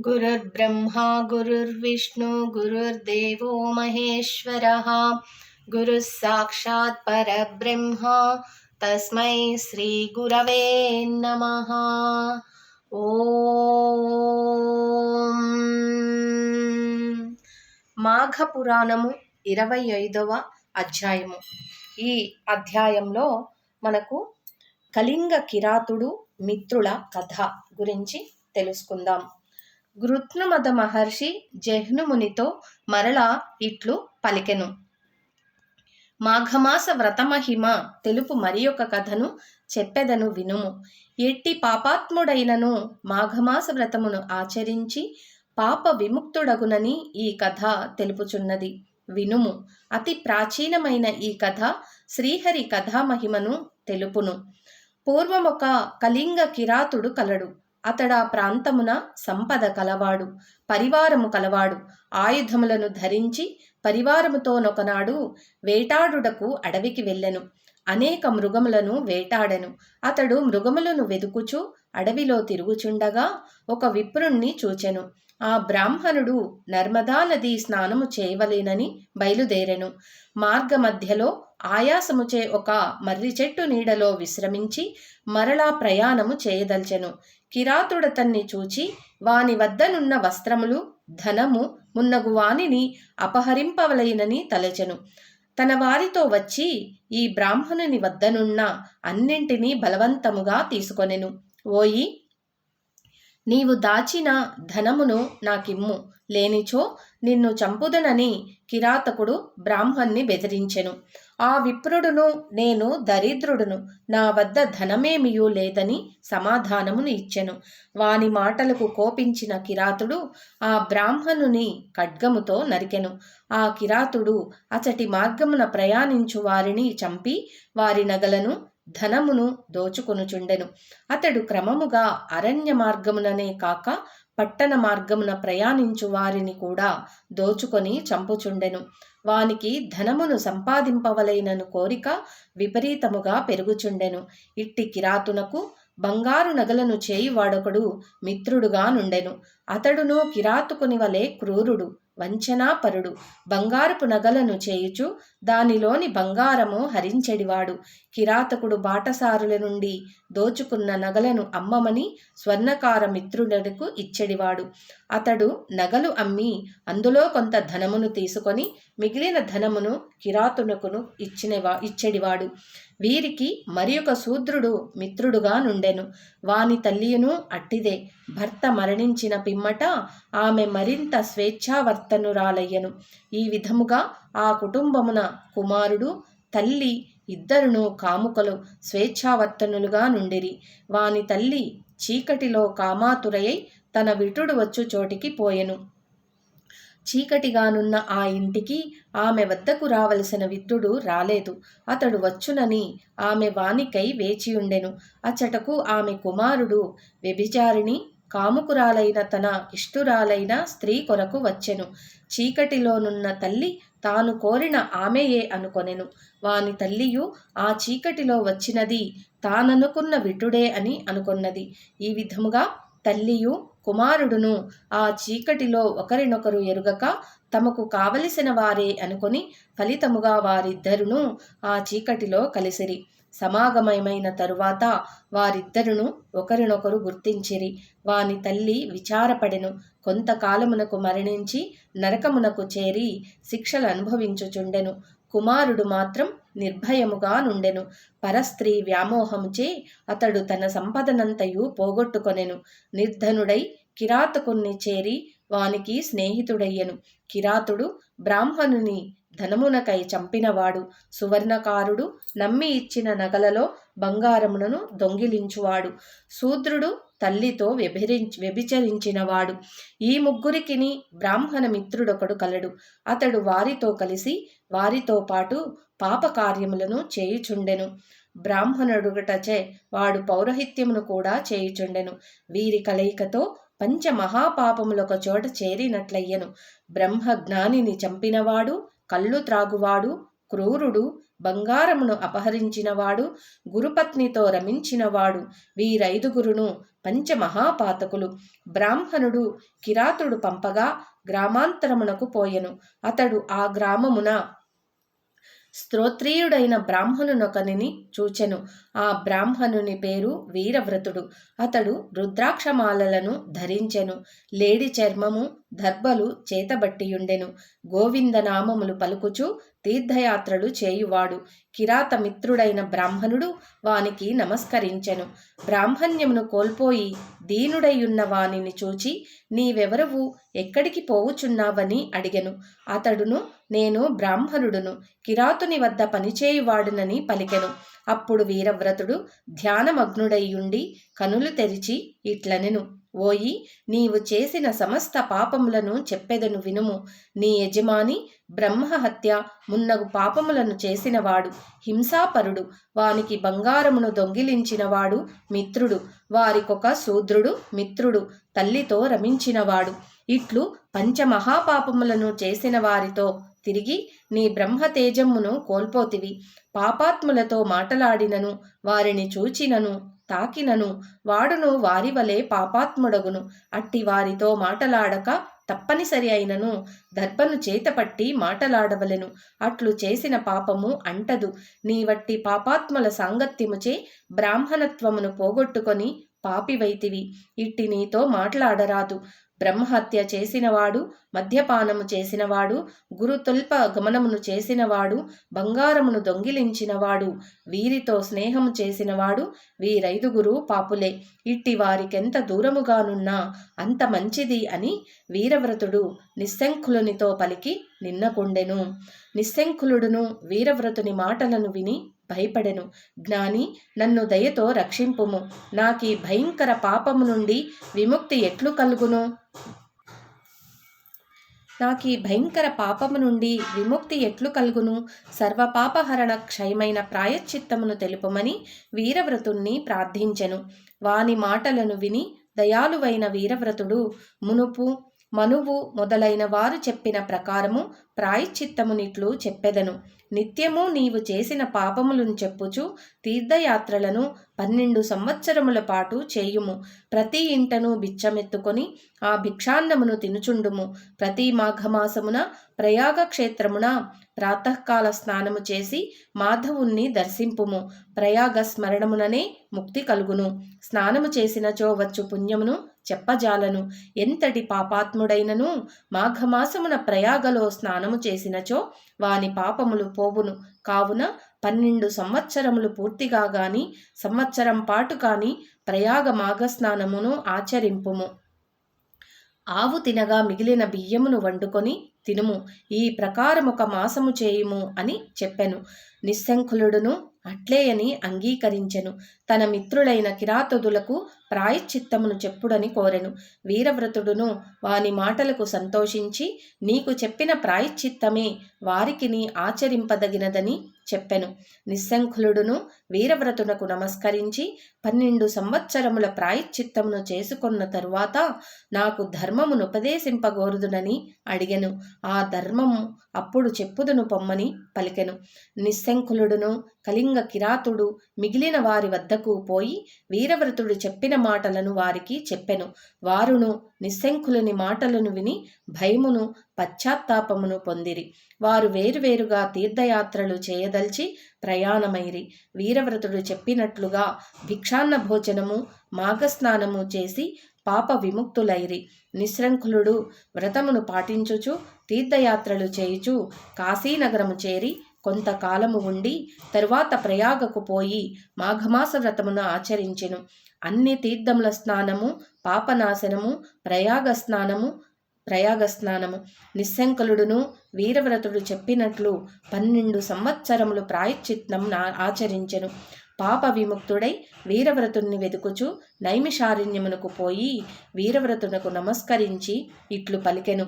गुरुर्ब्रह्मा गुरुर्विष्णु गुरुर्देवो महेश्वरः गुरुः साक्षात् परब्रह्म तस्मै श्री गुरवे नमः। ఓం మాఘ పురాణము 25వ అధ్యాయము. ఈ అధ్యాయంలో మనకు కళింగ కిరాతుడు మిత్రుల కథ గురించి తెలుసుకుందాం. గృత్నమద మహర్షి జహ్నుమునితో మరలా ఇట్లు పలికెను. మాఘమాస వ్రతమహిమ తెలుపు మరి ఒక కథను చెప్పెదను వినుము. ఎట్టి పాపాత్ముడైనను మాఘమాస వ్రతమును ఆచరించి పాప విముక్తుడగునని ఈ కథ తెలుపుచున్నది. వినుము. అతి ప్రాచీనమైన ఈ కథ శ్రీహరి కథామహిమను తెలుపును. పూర్వమొక కళింగ కిరాతుడు కలడు. అతడా ప్రాంతమున సంపద కలవాడు, పరివారము కలవాడు. ఆయుధములను ధరించి పరివారముతోనొకనాడు వేటాడుటకు అడవికి వెళ్ళెను. అనేక మృగములను వేటాడెను. అతడు మృగములను వెదుకుచు అడవిలో తిరుగుచుండగా ఒక విప్రుణ్ణి చూచెను. ఆ బ్రాహ్మణుడు నర్మదా నదీ స్నానము చేయవలేనని బయలుదేరెను. మార్గమధ్యలో ఆయాసముచే ఒక మర్రి చెట్టు నీడలో విశ్రమించి మరలా ప్రయాణము చేయదల్చెను. కిరాతుడతన్ని చూచి వాని వద్దనున్న వస్త్రములు, ధనము మున్నగు వానిని అపహరింపవలైనని తలచెను. తన వారితో వచ్చి ఈ బ్రాహ్మణుని వద్దనున్న అన్నింటినీ బలవంతముగా తీసుకొనెను. ఓయి, నీవు దాచిన ధనమును నాకిమ్ము, లేనిచో నిన్ను చంపుదనని కిరాతకుడు బ్రాహ్మణ్ణి బెదిరించెను. ఆ విప్రుడును, నేను దరిద్రుడును, నా వద్ద ధనమేమియూ లేదని సమాధానమును ఇచ్చెను. వాని మాటలకు కోపించిన కిరాతుడు ఆ బ్రాహ్మణుని ఖడ్గముతో నరికెను. ఆ కిరాతుడు అచటి మార్గమున ప్రయాణించు వారిని చంపి వారి నగలను, ధనమును దోచుకొనుచుండెను. అతడు క్రమముగా అరణ్య మార్గముననే కాక పట్టణ మార్గమున ప్రయాణించు వారిని కూడా దోచుకొని చంపుచుండెను. వానికి ధనమును సంపాదింపవలైనను కోరిక విపరీతముగా పెరుగుచుండెను. ఇట్టి కిరాతునకు బంగారు నగలను చేయువాడొకడు మిత్రుడుగా నుండెను. అతడును కిరాతుకుని వలె క్రూరుడు, వంచనాపరుడు. బంగారపు నగలను చేయుచు దానిలోని బంగారము హరించెడివాడు. కిరాతకుడు బాటసారుల నుండి దోచుకున్న నగలను అమ్మమని స్వర్ణకార మిత్రులకు ఇచ్చెడివాడు. అతడు నగలు అమ్మి అందులో కొంత ధనమును తీసుకొని మిగిలిన ధనమును కిరాతునకును ఇచ్చెడివాడు. వీరికి మరి ఒక శూద్రుడు మిత్రుడుగా నుండెను. వాని తల్లియును అట్టిదే. భర్త మరణించిన పిమ్మట ఆమె మరింత స్వేచ్ఛావర్తనురాలయ్యను. ఈ విధముగా ఆ కుటుంబమున కుమారుడు, తల్లి ఇద్దరును కాముకలు స్వేచ్ఛావర్తనులుగా నుండిరి. వాని తల్లి చీకటిలో కామాతురయై తన విటుడు వచ్చు చోటికి పోయెను. చీకటిగానున్న ఆ ఇంటికి ఆమె వద్దకు రావలసిన విత్తుడు రాలేదు. అతడు వచ్చునని ఆమె వానికై వేచియుండెను. అచ్చటకు ఆమె కుమారుడు వ్యభిచారిణి కాముకురాలైన తన ఇష్టురాలైన స్త్రీ కొరకు వచ్చెను. చీకటిలోనున్న తల్లి తాను కోరిన ఆమెయే అనుకొనెను. వాని తల్లియు ఆ చీకటిలో వచ్చినది తాననుకున్న విటుడే అని అనుకొన్నది. ఈ విధముగా తల్లియు కుమారుడును ఆ చీకటిలో ఒకరినొకరు ఎరుగక తమకు కావలసిన వారే అనుకొని ఫలితముగా వారిద్దరును ఆ చీకటిలో కలిసిరి. సమాగమమైన తరువాత వారిద్దరును ఒకరినొకరు గుర్తించిరి. వాని తల్లి విచారపడెను. కొంతకాలమునకు మరణించి నరకమునకు చేరి శిక్షలు అనుభవించుచుండెను. కుమారుడు మాత్రం నిర్భయముగా నుండెను. పరస్త్రీ వ్యామోహముచే అతడు తన సంపదనంతయు పోగొట్టుకొనెను. నిర్ధనుడై కిరాతకుణ్ణి చేరి వానికి స్నేహితుడయ్యెను. కిరాతుడు బ్రాహ్మణుని ధనమునకై చంపినవాడు. సువర్ణకారుడు నమ్మి ఇచ్చిన నగలలో బంగారములను దొంగిలించువాడు. శూద్రుడు తల్లితో వ్యభిచరించినవాడు. ఈ ముగ్గురికిని బ్రాహ్మణ మిత్రుడొకడు కలడు. అతడు వారితో కలిసి వారితో పాటు పాపకార్యములను చేయుచుండెను. బ్రాహ్మణుడుగటచే వాడు పౌరహిత్యమును కూడా చేయుచుండెను. వీరి కలయికతో పంచమహాపాపములొక చోట చేరినట్లయ్యను. బ్రహ్మజ్ఞానిని చంపినవాడు, కళ్ళు త్రాగువాడు, క్రూరుడు, బంగారమును అపహరించినవాడు, గురుపత్నితో రమించినవాడు, వీరైదుగురును పంచమహాపాతకులు. బ్రాహ్మణుడు కిరాతుడు పంపగా గ్రామాంతరమునకు పోయెను. అతడు ఆ గ్రామమున స్తోత్రీయుడైన బ్రాహ్మణునొకనిని చూచెను. ఆ బ్రాహ్మణుని పేరు వీరవ్రతుడు. అతడు రుద్రాక్షమాలలను ధరించెను. లేడి చర్మము, దర్భలు చేతబట్టియుండెను. గోవిందనామములు పలుకుచు తీర్థయాత్రలు చేయువాడు. కిరాత మిత్రుడైన బ్రాహ్మణుడు వానికి నమస్కరించెను. బ్రాహ్మణ్యమును కోల్పోయి దీనుడైయున్న వానిని చూచి, నీవెవరవు, ఎక్కడికి పోవుచున్నావని అడిగెను. అతడును, నేను బ్రాహ్మణుడును, కిరాతుని వద్ద పనిచేయువాడునని పలికెను. అప్పుడు వీరవ్రతుడు ధ్యానమగ్నుడైయుండి కనులు తెరిచి ఇట్లనెను, ఓయి, నీవు చేసిన సమస్త పాపములను చెప్పెదను వినుము. నీ యజమాని బ్రహ్మహత్య మున్నగు పాపములను చేసినవాడు, హింసాపరుడు, వానికి బంగారమును దొంగిలించినవాడు మిత్రుడు, వారికొక శూద్రుడు మిత్రుడు, తల్లితో రమించినవాడు. ఇట్లు పంచమహాపాపములను చేసిన వారితో తిరిగి నీ బ్రహ్మతేజమ్మును కోల్పోతివి. పాపాత్ములతో మాటలాడినను, వారిని చూచినను, తాకినను వాడును వారి వలె పాపాత్ముడగును. అట్టి వారితో మాటలాడక తప్పనిసరి అయినను దర్భను చేతపట్టి మాటలాడవలెను. అట్లు చేసిన పాపము అంటదు. నీ వట్టి పాపాత్ముల సాంగత్యముచే బ్రాహ్మణత్వమును పోగొట్టుకొని పాపివైతివి. ఇట్టి నీతో మాట్లాడరాదు. బ్రహ్మహత్య చేసినవాడు, మద్యపానము చేసినవాడు, గురుతుల్ప గమనమును చేసినవాడు, బంగారమును దొంగిలించినవాడు, వీరితో స్నేహము చేసినవాడు, వీరైదుగురు పాపులే. ఇట్టి వారికెంత దూరముగానున్నా అంత మంచిది అని వీరవ్రతుడు నిస్సంకులునితో పలికి నిన్నకుండెను. నిస్సంకులుడును వీరవ్రతుని మాటలను విని భయపడెను. జ్ఞాని, నన్ను దయతో రక్షింపుము. నాకీ భయంకర పాపము నుండి విముక్తి ఎట్లు కలుగును? సర్వపాపహరణ క్షయమైన ప్రాయశ్చిత్తమును తెలుపమని వీరవ్రతుణ్ణి ప్రార్థించెను. వాని మాటలను విని దయాళువైన వీరవ్రతుడు మునుపు, మనువు మొదలైన వారు చెప్పిన ప్రకారము ప్రాయశ్చిత్తమునిట్లు చెప్పెదను. నిత్యము నీవు చేసిన పాపములను చెప్పుచు తీర్థయాత్రలను 12 సంవత్సరముల పాటు చేయుము. ప్రతి ఇంటను బిచ్చమెత్తుకొని ఆ భిక్షాన్నమును తినుచుండుము. ప్రతి మాఘమాసమున ప్రయాగ క్షేత్రమున ప్రాతకాల స్నానము చేసి మాధవుణ్ణి దర్శింపుము. ప్రయాగ స్మరణముననే ముక్తి కలుగును. స్నానము చేసినచో వచ్చు పుణ్యమును చెప్పజాలను. ఎంతటి పాపాత్ముడైనను మాఘమాసమున ప్రయాగలో స్నానము చేసినచో వాని పాపములు పోవును. కావున 12 సంవత్సరములు పూర్తిగా గాని సంవత్సరం పాటు కాని ప్రయాగ మాఘస్నానమును ఆచరింపుము. ఆవు తినగా మిగిలిన బియ్యమును వండుకొని తినుము. ఈ ప్రకారమొక మాసము చేయుము అని చెప్పెను. నిస్సంకులుడును అట్లేయని అంగీకరించెను. తన మిత్రులైన కిరాతుదులకు ప్రాయశ్చిత్తమును చెప్పుడని కోరెను. వీరవ్రతుడును వాని మాటలకు సంతోషించి, నీకు చెప్పిన ప్రాయశ్చిత్తమే వారికిని ఆచరింపదగినదని చెప్పెను. నిస్సంకులుడును వీరవ్రతునకు నమస్కరించి 12 సంవత్సరముల ప్రాయశ్చిత్తమును చేసుకొన్న తరువాత నాకు ధర్మమును ఉపదేశింపగోరుదునని అడిగెను. ఆ ధర్మము అప్పుడు చెప్పుదును పొమ్మని పలికెను. నిస్సంకులుడును కళింగ కిరాతుడు మిగిలిన వారి వద్దకు పోయి వీరవ్రతుడు చెప్పిన మాటలను వారికి చెప్పెను. వారును నిస్సంకులుని మాటలను విని భయమును పశ్చాత్తాపమును పొందిరి. వారు వేరువేరుగా తీర్థయాత్రలు చేయదల్చి ప్రయాణమైరి. వీరవ్రతుడు చెప్పినట్లుగా భిక్షాన్న భోజనము, మాఘస్నానము చేసి పాప విముక్తులైరి. నిస్సంకులుడు వ్రతమును పాటించుచు తీర్థయాత్రలు చేయుచు కాశీనగరము చేరి కొంతకాలము ఉండి తరువాత ప్రయాగకు పోయి మాఘమాస వ్రతమును ఆచరించెను. అన్ని తీర్థముల స్నానము పాపనాశనము, ప్రయాగస్నానము. నిస్సంకులుడును వీరవ్రతుడు చెప్పినట్లు 12 సంవత్సరములు ప్రాయశ్చిత్తం ఆచరించెను. పాప విముక్తుడై వీరవ్రతుణ్ణి వెదుకుచు నైమిషారణ్యమునకు పోయి వీరవ్రతునకు నమస్కరించి ఇట్లు పలికెను.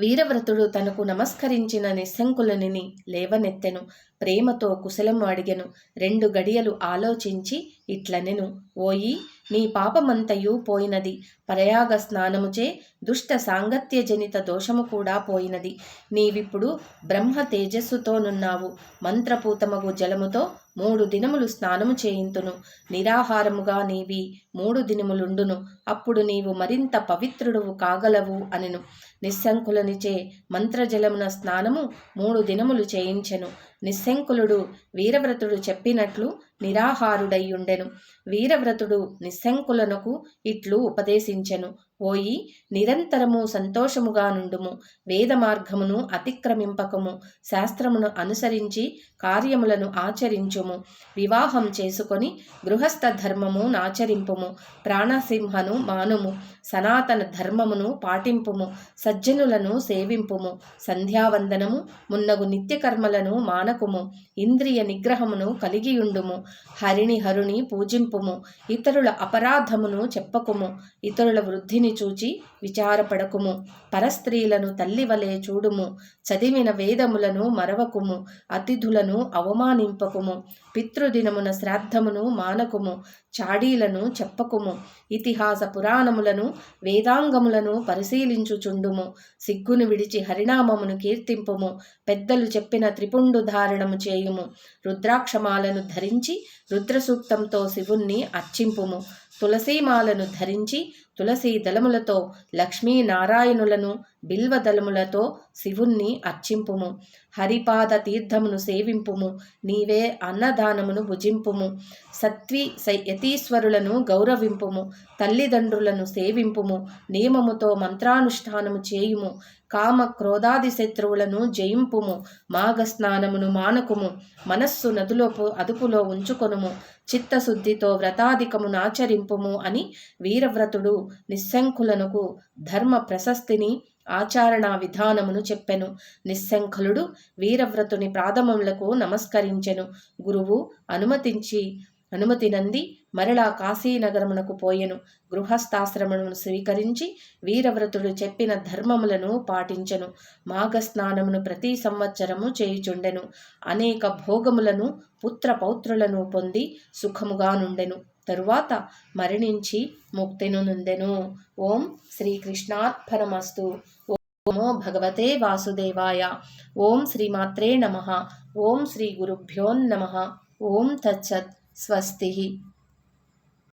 వీరవ్రతుడు తనకు నమస్కరించిన నిస్సంకులుని లేవనెత్తెను. ప్రేమతో కుశలము అడిగెను. 2 గడియలు ఆలోచించి ఇట్లనెను, ఓయి, నీ పాపమంతయు పోయినది. ప్రయాగ స్నానముచే దుష్ట సాంగత్య జనిత దోషము కూడా పోయినది. నీవిప్పుడు బ్రహ్మ తేజస్సుతోనున్నావు. మంత్రపూతమగు జలముతో 3 దినములు స్నానము చేయింతును. నిరాహారముగా నీవి 3 దినములుండును. అప్పుడు నీవు మరింత పవిత్రుడువు కాగలవు అనెను. నిస్సంకులనిచే మంత్రజలమున స్నానము 3 దినములు చేయించెను. నిస్సంకులుడు వీరవ్రతుడు చెప్పినట్లు నిరాహారుడయ్యుండెను. వీరవ్రతుడు నిస్సంకులనకు ఇట్లు ఉపదేశించెను. ఓయి, నిరంతరము సంతోషముగా నుండుము. వేద మార్గమును అతిక్రమింపకము. శాస్త్రమును అనుసరించి కార్యములను ఆచరించుము. వివాహం చేసుకొని గృహస్థ ధర్మము నాచరింపుము. ప్రాణసింహను మానుము. సనాతన ధర్మమును పాటింపుము. సజ్జనులను సేవింపుము. సంధ్యావందనము మున్నగు నిత్యకర్మలను మానకుము. ఇంద్రియ నిగ్రహమును కలిగియుండుము. హరుని పూజింపుము. ఇతరుల అపరాధమును చెప్పకుము. ఇతరుల వృద్ధిని చూచి విచారపడకుము. పరస్త్రీలను తల్లివలే చూడుము. చదివిన వేదములను మరవకుము. అతిథులను అవమానింపకుము. పితృదినమున శ్రాద్ధమును మానకుము. చాడీలను చెప్పకుము. ఇతిహాస పురాణములను వేదాంగములను పరిశీలించుచుండుము. సిగ్గును విడిచి హరినామమును కీర్తింపుము. పెద్దలు చెప్పిన త్రిపుండు ధారణము చేయుము. రుద్రాక్షమాలను ధరించి రుద్రసూక్తంతో శివుణ్ణి అర్చింపుము. తులసీమాలను ధరించి తులసీ దళములతో లక్ష్మీనారాయణులను, బిల్వదళములతో శివుణ్ణి అర్చింపుము. హరిపాద తీర్థమును సేవింపుము. నీవే అన్నదానమును భుజింపుము. యతీశ్వరులను గౌరవింపుము. తల్లిదండ్రులను సేవింపుము. నియమముతో మంత్రానుష్ఠానము చేయుము. కామ క్రోధాది శత్రువులను జయింపుము. మాఘస్నానమును మానకుము. మనస్సు నదులో అదుపులో ఉంచుకొనుము. చిత్తశుద్ధితో వ్రతాధికమును ఆచరింపుము అని వీరవ్రతుడు నిస్సంకులనుకు ధర్మ ప్రశస్తిని ఆచరణా విధానమును చెప్పెను. నిస్సంకులుడు వీరవ్రతుని పాదములకు నమస్కరించెను. గురువు అనుమతినంది మరలా కాశీనగరమునకు పోయెను. గృహస్థాశ్రమమును స్వీకరించి వీరవ్రతుడు చెప్పిన ధర్మములను పాటించెను. మాఘస్నానమును ప్రతి సంవత్సరము చేయుచుండెను. అనేక భోగములను పుత్ర పౌత్రులను పొంది సుఖముగా నుండెను. తరువాత మరణించి ముక్తిను నొందెను. ఓం శ్రీకృష్ణార్పణమస్తు. ఓం భగవతే వాసుదేవాయ. ఓం శ్రీమాత్రే నమః. ఓం శ్రీ గురుభ్యో నమః. ఓం తత్సత్. స్వస్తి.